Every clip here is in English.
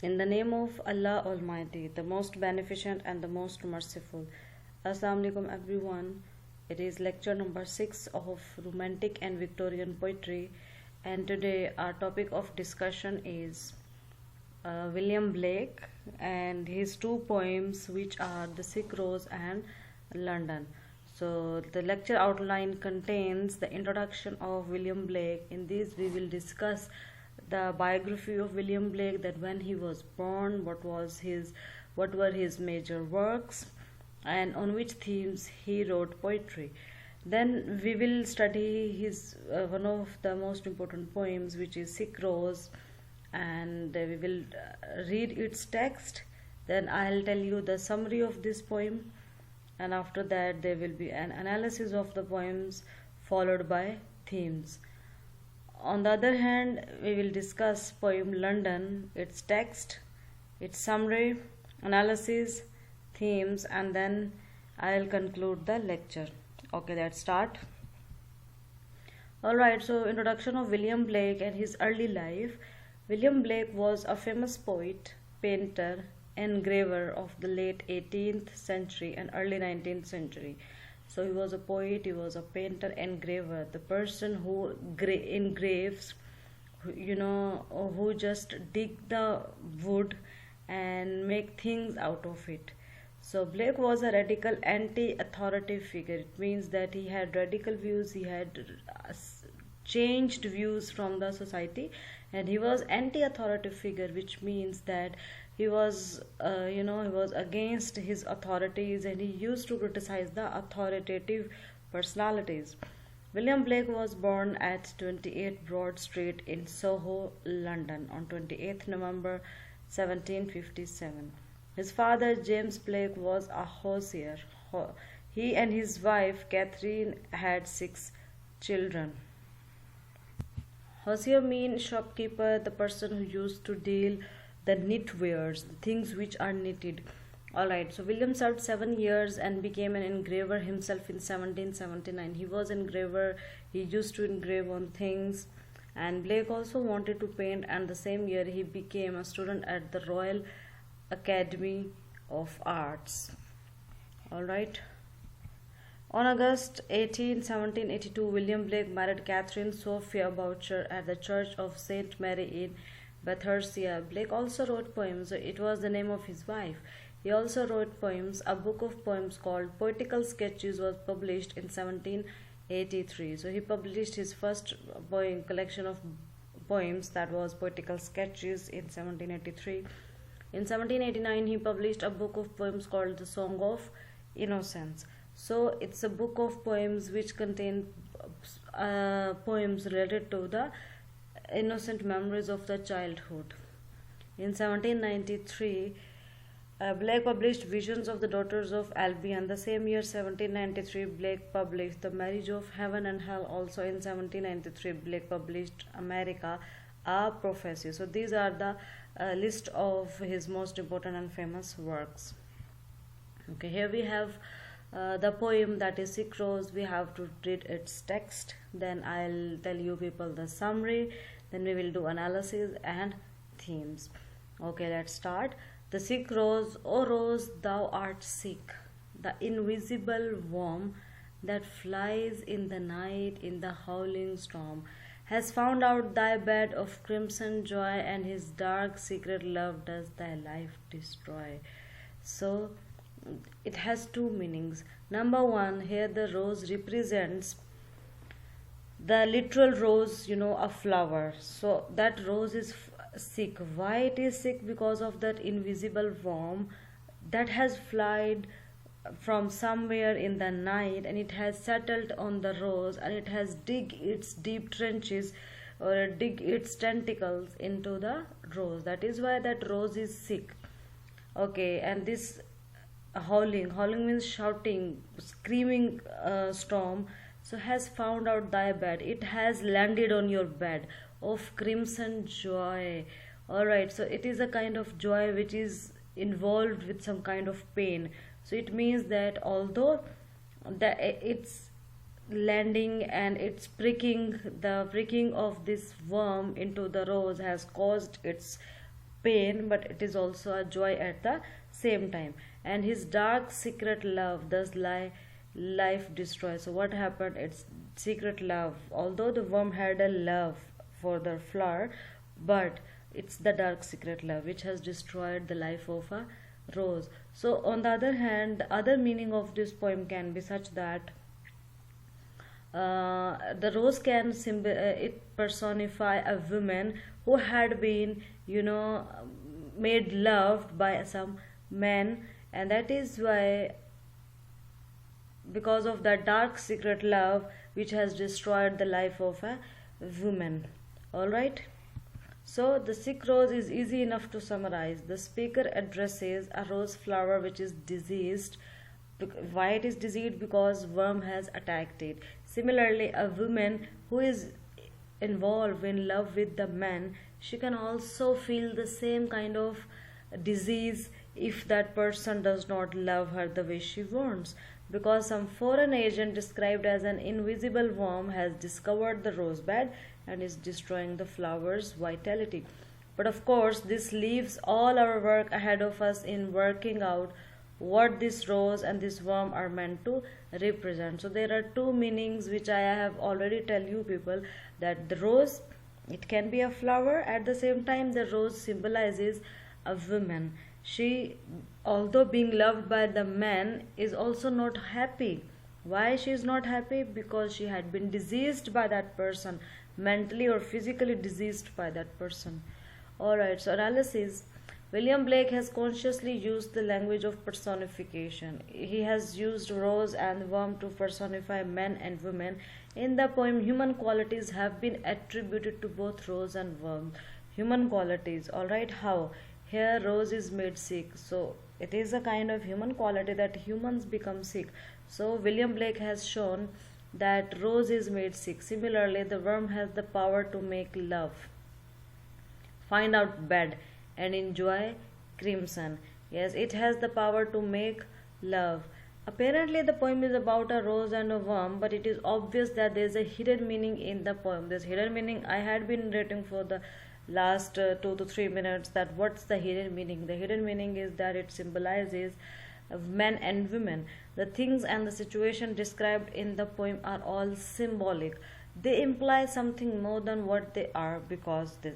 In the name of Allah Almighty, the most beneficent and the most merciful. Assalamu alaikum everyone. It is lecture number 6 of Romantic and Victorian poetry, and today our topic of discussion is William Blake and his two poems, which are The Sick Rose and London. So the lecture outline contains the introduction of William Blake. In this we will discuss the biography of William Blake, that when he was born, what were his major works, and on which themes he wrote poetry. Then we will study his one of the most important poems, which is Sick Rose, and we will read its text. Then I'll tell you the summary of this poem, and after that there will be an analysis of the poems followed by themes. On the other hand, we will discuss poem London, its text, its summary, analysis, themes, and then I'll conclude the lecture. Okay, let's start. Alright, so introduction of William Blake and his early life. William Blake was a famous poet, painter, engraver of the late 18th century and early 19th century. So he was a poet, he was a painter, engraver, the person who engraves, who just dig the wood and make things out of it. So Blake was a radical anti-authoritative figure. It means that he had radical views, he had changed views from the society, and he was anti-authoritative figure, which means that he was he was against his authorities, and he used to criticize the authoritative personalities. William Blake was born at 28 Broad Street in Soho, London on 28th November 1757. His father, James Blake, was a hosier. He and his wife Catherine had 6 children. Hosier means shopkeeper, the person who used to deal the knitwares, the things which are knitted. Alright, so William served 7 years and became an engraver himself in 1779. He was engraver, he used to engrave on things, and Blake also wanted to paint, and the same year he became a student at the Royal Academy of Arts. Alright. On August 18, 1782, William Blake married Catherine Sophia Boucher at the Church of St. Mary in Bathersia. Blake also wrote poems. It was the name of his wife. He also wrote poems. A book of poems called Poetical Sketches was published in 1783. So he published his first collection of poems, that was Poetical Sketches, in 1783. In 1789, he published a book of poems called The Song of Innocence. So it's a book of poems which contain poems related to the innocent memories of the childhood. In 1793, Blake published Visions of the Daughters of Albion. The same year, 1793, Blake published The Marriage of Heaven and Hell. Also in 1793, Blake published America, A Prophecy. So these are the list of his most important and famous works. Okay, here we have the poem, that is Sick Rose. We have to read its text, then I'll tell you people the summary, then we will do analysis and themes. Okay, let's start. The sick rose, O rose, thou art sick, the invisible worm that flies in the night in the howling storm has found out thy bed of crimson joy, and his dark secret love does thy life destroy. So it has two meanings. Number one, here the rose represents the literal rose, a flower. So that rose is sick. Why it is sick? Because of that invisible worm that has flied from somewhere in the night, and it has settled on the rose, and it has dig its deep trenches or dig its tentacles into the rose. That is why that rose is sick. Okay, and this howling means shouting, screaming storm, so has found out thy bed, it has landed on your bed of crimson joy. Alright, so it is a kind of joy which is involved with some kind of pain. So it means that although it's landing and it's pricking, the pricking of this worm into the rose has caused its pain, but it is also a joy at the same time. And his dark secret love thus life destroys. So what happened? It's secret love. Although the worm had a love for the flower, but it's the dark secret love which has destroyed the life of a rose. So on the other hand, the other meaning of this poem can be such that the rose can it personify a woman who had been, made loved by some men, and that is why, because of that dark secret love which has destroyed the life of a woman. All right. So the sick rose is easy enough to summarize. The speaker addresses a rose flower which is diseased. Why it is diseased? Because worm has attacked it. Similarly, a woman who is involved in love with the man, she can also feel the same kind of disease if that person does not love her the way she wants, because some foreign agent described as an invisible worm has discovered the rosebud and is destroying the flower's vitality. But of course, this leaves all our work ahead of us in working out what this rose and this worm are meant to represent. So there are two meanings which I have already tell you people, that the rose, it can be a flower. At the same time, the rose symbolizes a woman. She, although being loved by the man, is also not happy. Why she is not happy? Because she had been diseased by that person, mentally or physically diseased by that person. Alright, so analysis. William Blake has consciously used the language of personification. He has used rose and worm to personify men and women. In the poem, human qualities have been attributed to both rose and worm. Human qualities, alright, how? Here rose is made sick. So it is a kind of human quality that humans become sick. So William Blake has shown that rose is made sick. Similarly, the worm has the power to make love, find out bed, and enjoy crimson. Yes, it has the power to make love. Apparently the poem is about a rose and a worm, but it is obvious that there is a hidden meaning in the poem. This hidden meaning I had been narrating for the last 2 to 3 minutes, that what's the hidden meaning. The hidden meaning is that it symbolizes men and women. The things and the situation described in the poem are all symbolic. They imply something more than what they are, because they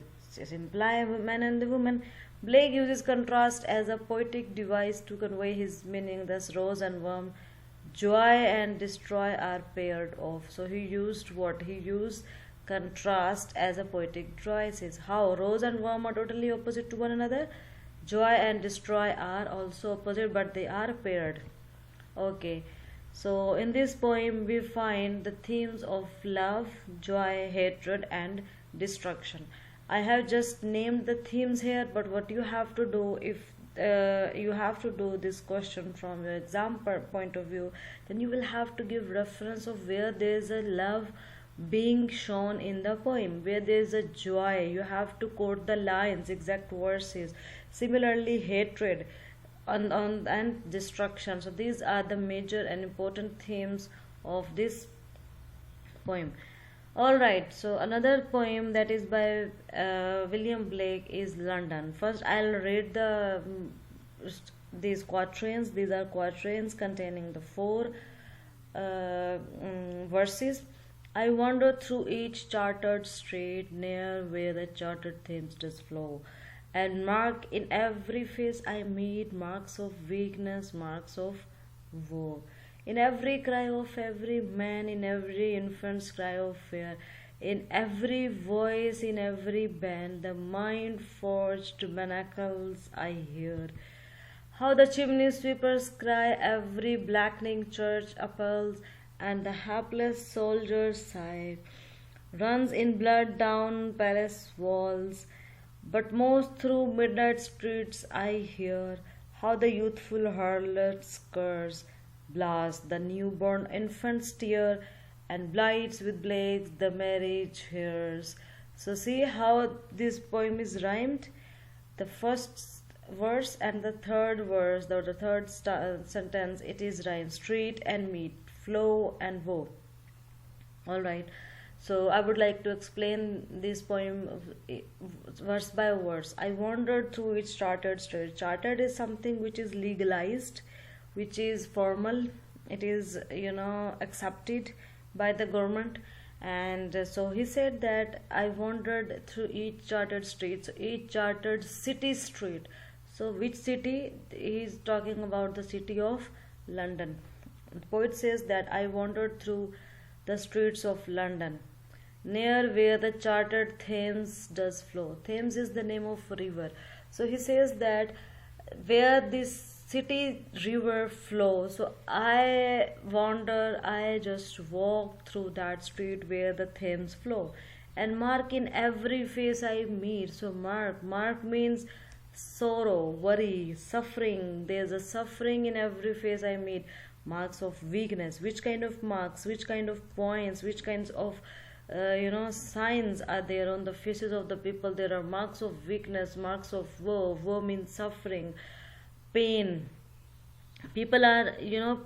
imply a man and the woman. Blake uses contrast as a poetic device to convey his meaning. Thus rose and worm, joy and destroy, are paired off. So he used what? He used contrast as a poetic device. How? Rose and worm are totally opposite to one another. Joy and destroy are also opposite, but they are paired. Okay, so in this poem we find the themes of love, joy, hatred, and destruction. I have just named the themes here, but what you have to do, if you have to do this question from your exam point of view, then you will have to give reference of where there is a love being shown in the poem, where there is a joy. You have to quote the lines, exact verses. Similarly, hatred and destruction. So these are the major and important themes of this poem. Alright, so another poem that is by William Blake is London. First I'll read these quatrains. These are quatrains containing the 4 verses. I wander through each chartered street, near where the chartered Thames does flow, and mark in every face I meet marks of weakness, marks of woe. In every cry of every man, in every infant's cry of fear, in every voice, in every band, the mind-forged manacles I hear. How the chimney sweepers cry, every blackening church appalls, and the hapless soldier's sigh runs in blood down palace walls. But most through midnight streets I hear how the youthful harlot's curse blast the newborn infant's tear, and blights with plagues the marriage hears. So see how this poem is rhymed. The first verse and the third verse, or the third sentence, it is rhymed. Street and meet, flow and woe. Alright. So I would like to explain this poem verse by verse. I wandered through its chartered streets. Chartered is something which is legalized, which is formal. It is, accepted by the government. And so he said that I wandered through each chartered street, so each chartered city street. So which city? He is talking about the city of London. The poet says that I wandered through the streets of London, near where the chartered Thames does flow. Thames is the name of river. So he says that where this city river flows, so I wander, I just walk through that street where the Thames flow, and mark in every face I meet. So mark means sorrow, worry, suffering. There's a suffering in every face I meet. Marks of weakness. Which kind of marks, which kind of points, which kinds of signs are there on the faces of the people? There are marks of weakness, marks of woe means suffering, pain. People are,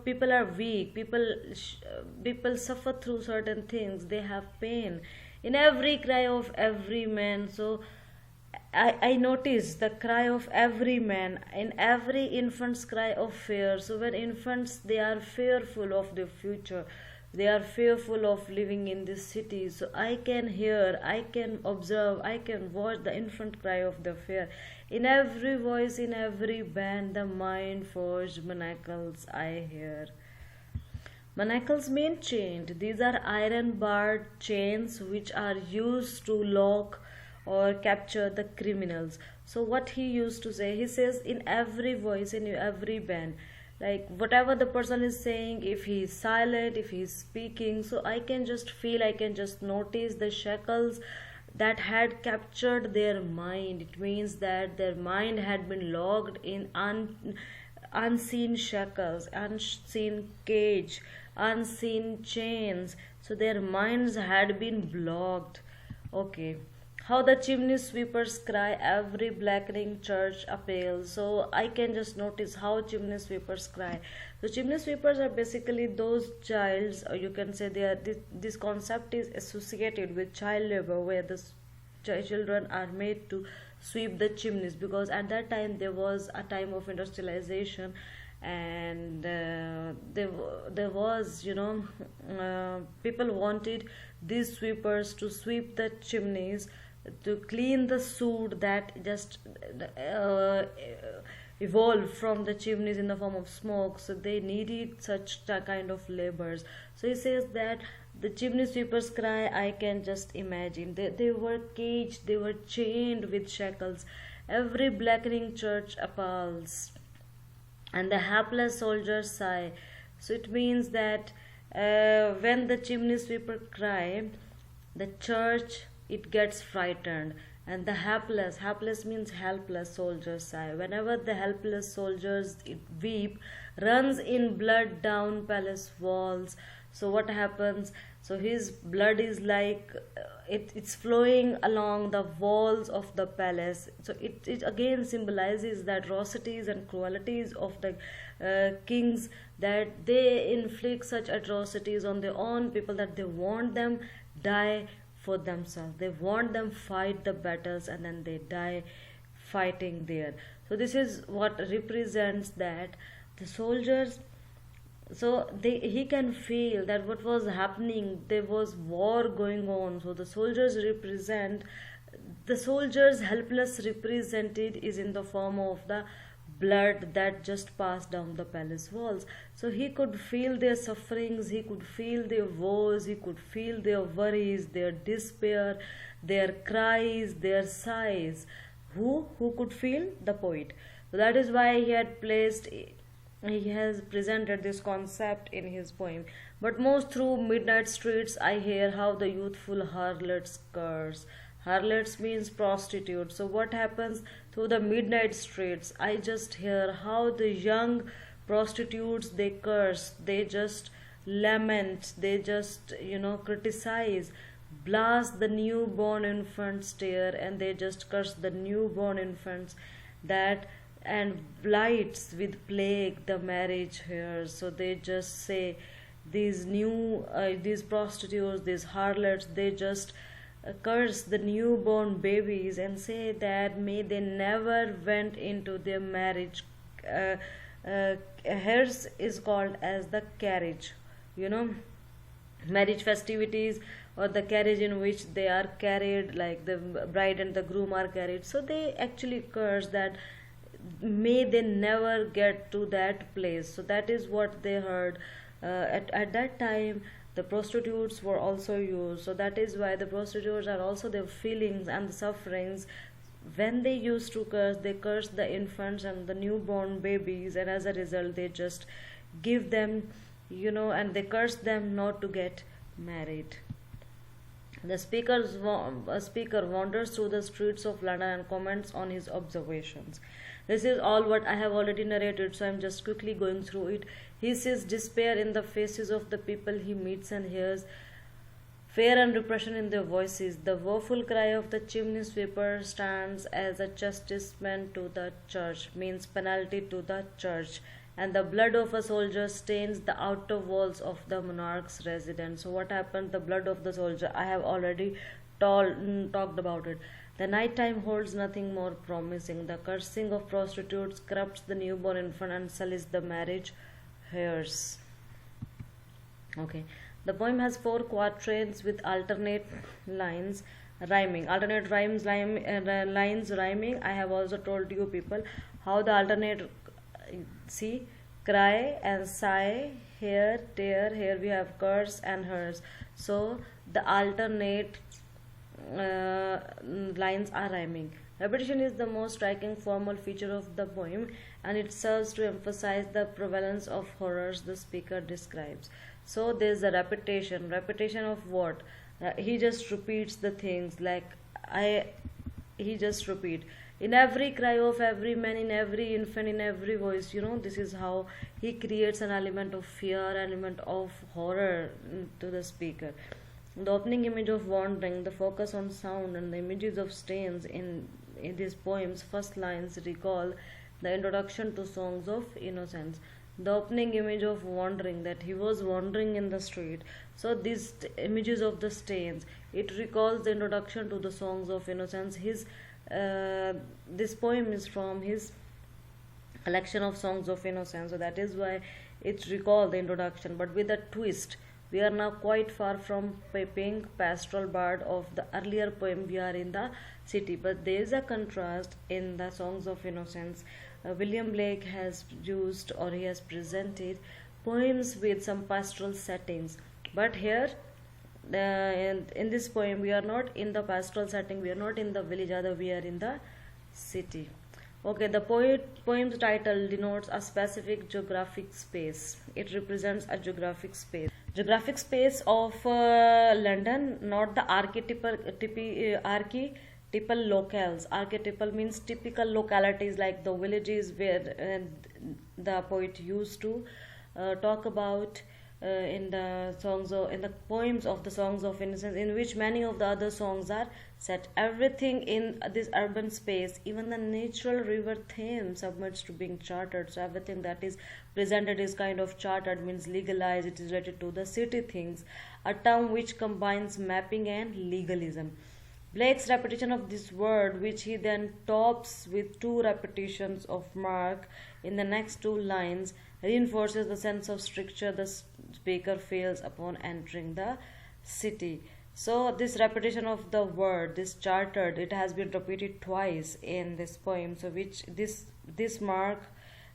people are weak, people suffer through certain things, they have pain in every cry of every man. So I notice the cry of every man, in every infant's cry of fear. So when infants, they are fearful of the future, they are fearful of living in this city. So I can hear, I can observe, I can watch the infant cry of the fear. In every voice, in every band, the mind forged manacles I hear. Manacles mean chained. These are iron barred chains which are used to lock or capture the criminals. So what he used to say, he says in every voice, in every band, like whatever the person is saying, if he is silent, if he is speaking, so I can just feel, I can just notice the shackles that had captured their mind. It means that their mind had been locked in unseen shackles, unseen cage, unseen chains. So their minds had been blocked. Okay. How the chimney sweepers cry, every blackening church appeals. So I can just notice how chimney sweepers cry. So chimney sweepers are basically those childs, or you can say they are, this concept is associated with child labor, where the children are made to sweep the chimneys, because at that time there was a time of industrialization, and there was, people wanted these sweepers to sweep the chimneys, to clean the soot that just evolved from the chimneys in the form of smoke. So they needed such a kind of labors. So he says that the chimney sweepers cry, I can just imagine. They were caged, they were chained with shackles. Every blackening church appalls, and the hapless soldiers sigh. So it means that when the chimney sweeper cry, the church, it gets frightened, and the hapless means helpless soldiers sigh. Whenever the helpless soldiers weep, runs in blood down palace walls. So what happens? So his blood is like it's flowing along the walls of the palace. So it again symbolizes the atrocities and cruelties of the kings, that they inflict such atrocities on their own people, that they want them die for themselves, they want them fight the battles, and then they die fighting there. So this is what represents that the soldiers, so he can feel that what was happening, there was war going on. So the soldiers represent, the soldiers helpless represented is in the form of the blood that just passed down the palace walls. So he could feel their sufferings, he could feel their woes, he could feel their worries, their despair, their cries, their sighs. Who could feel? The poet. So that is why he has presented this concept in his poem. But most through midnight streets I hear how the youthful harlots curse. Harlots means prostitute. So what happens through the midnight streets? I just hear how the young prostitutes, they curse, they just lament, they just criticize, blast the newborn infants' tear, and they just curse the newborn infants, that and blights with plague the marriage here. So they just say these new these prostitutes, these harlots, they just curse the newborn babies and say that may they never went into their marriage. uh, Hers is called as the carriage, you know, marriage festivities, or the carriage in which they are carried, like the bride and the groom are carried. So they actually curse that may they never get to that place. So that is what they heard. At that time, the prostitutes were also used. So that is why the prostitutes are also their feelings and the sufferings. When they used to curse, they curse the infants and the newborn babies, and as a result they just give them, you know, and they curse them not to get married. The speaker wanders through the streets of London and comments on his observations. This is all what I have already narrated, so I am just quickly going through it. He sees despair in the faces of the people he meets and hears fear and repression in their voices. The woeful cry of the chimney sweeper stands as a chastisement to the church, means penalty to the church, and the blood of a soldier stains the outer walls of the monarch's residence. So what happened? The blood of the soldier, I have already talked about it. The night time holds nothing more promising. The cursing of prostitutes corrupts the newborn infant and sullies the marriage hairs. Okay. The poem has 4 quatrains with alternate lines rhyming. Alternate lines rhyming. I have also told you people how the alternate, see, cry and sigh, here, tear, here we have curse and hers. So the alternate lines are rhyming. Repetition is the most striking formal feature of the poem, and it serves to emphasize the prevalence of horrors the speaker describes. So there is a repetition of what? He just repeats the things, like he just repeat in every cry of every man, in every infant, in every voice, you know. This is how he creates an element of fear, element of horror to the speaker. The opening image of wandering, the focus on sound, and the images of stains in these poems' first lines recall the introduction to songs of innocence. The opening image of wandering, that he was wandering in the street. So these images of the stains, it recalls the introduction to the songs of innocence. This poem is from his collection of songs of innocence, so that is why it recalls the introduction, but with a twist. We are now quite far from piping pastoral bard of the earlier poem. We are in the city, but there is a contrast in the songs of innocence. William Blake has used, or he has presented, poems with some pastoral settings, but here in this poem we are not in the pastoral setting, we are not in the village, rather we are in the city. Okay, the poem's title denotes a specific geographic space. It represents a geographic space of London, not the archetypal locales. Archetypal means typical localities, like the villages where the poet used to talk about in the poems of the songs of innocence, in which many of the other songs are set. Everything in this urban space, even the natural river Thames, submerged to being chartered. So everything that is presented is kind of chartered, means legalized. It is related to the city things, a term which combines mapping and legalism. Blake's repetition of this word, which he then tops with 2 repetitions of mark in the next 2 lines, reinforces the sense of stricture the speaker feels upon entering the city. So this repetition of the word, this chartered, it has been repeated twice in this poem. So which this mark,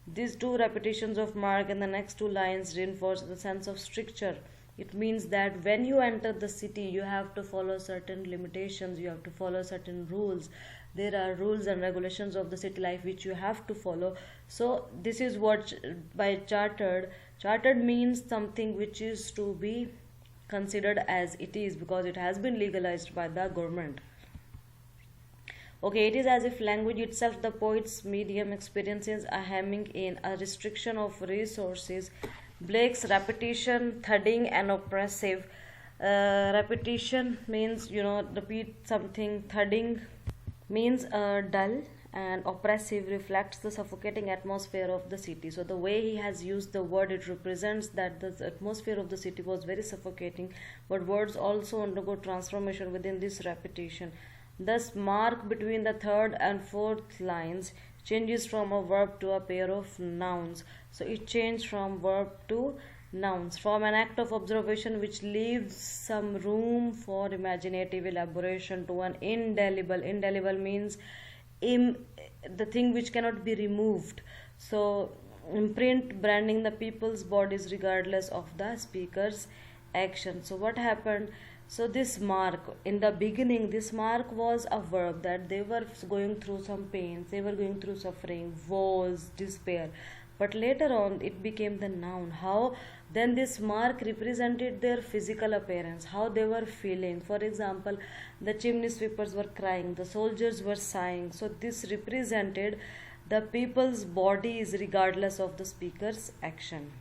these 2 repetitions of mark in the next 2 lines reinforce the sense of stricture. It means that when you enter the city, you have to follow certain limitations, you have to follow certain rules. There are rules and regulations of the city life which you have to follow. So this is what by chartered. Chartered means something which is to be considered as it is, because it has been legalized by the government. Okay, it is as if language itself, the poet's medium, experiences a hemming in, a restriction of resources. Blake's repetition, thudding and oppressive. Repetition means, repeat something. Thudding means dull and oppressive reflects the suffocating atmosphere of the city. So the way he has used the word, it represents that the atmosphere of the city was very suffocating, but words also undergo transformation within this repetition. Thus mark between the third and fourth lines changes from a verb to a pair of nouns. So it changed from verb to nouns, from an act of observation which leaves some room for imaginative elaboration to an indelible. Indelible means the thing which cannot be removed. So imprint, branding the people's bodies regardless of the speaker's action. So what happened? So this mark, in the beginning, this mark was a verb, that they were going through some pains, they were going through suffering, woes, despair. But later on it became the noun. How? Then this mark represented their physical appearance, how they were feeling. For example, the chimney sweepers were crying, the soldiers were sighing. So this represented the people's bodies regardless of the speaker's action.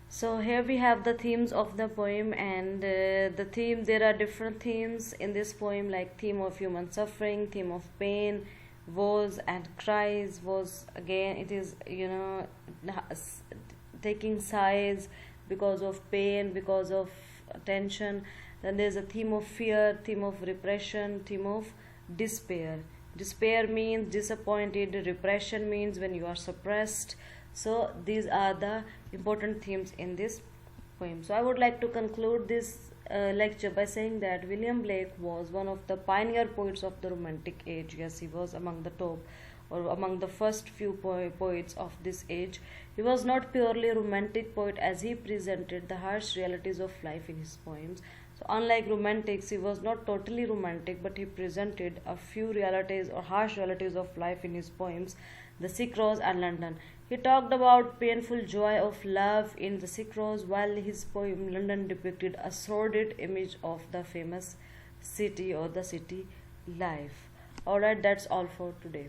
So here we have the themes of the poem, and there are different themes in this poem, like theme of human suffering, theme of pain, woes and cries. Was, again, it is, taking sighs because of pain, because of tension. Then there's a theme of fear, theme of repression, theme of despair. Despair means disappointed, repression means when you are suppressed. So these are the important themes in this poem. So I would like to conclude this lecture by saying that William Blake was one of the pioneer poets of the Romantic age. Yes, he was among the top, or among the first few poets of this age. He was not purely a romantic poet, as he presented the harsh realities of life in his poems. So unlike romantics, he was not totally romantic, but he presented a few realities or harsh realities of life in his poems, The Sick Rose and London. He talked about painful joy of love in The Sick Rose, while his poem London depicted a sordid image of the famous city or the city life. Alright, that's all for today.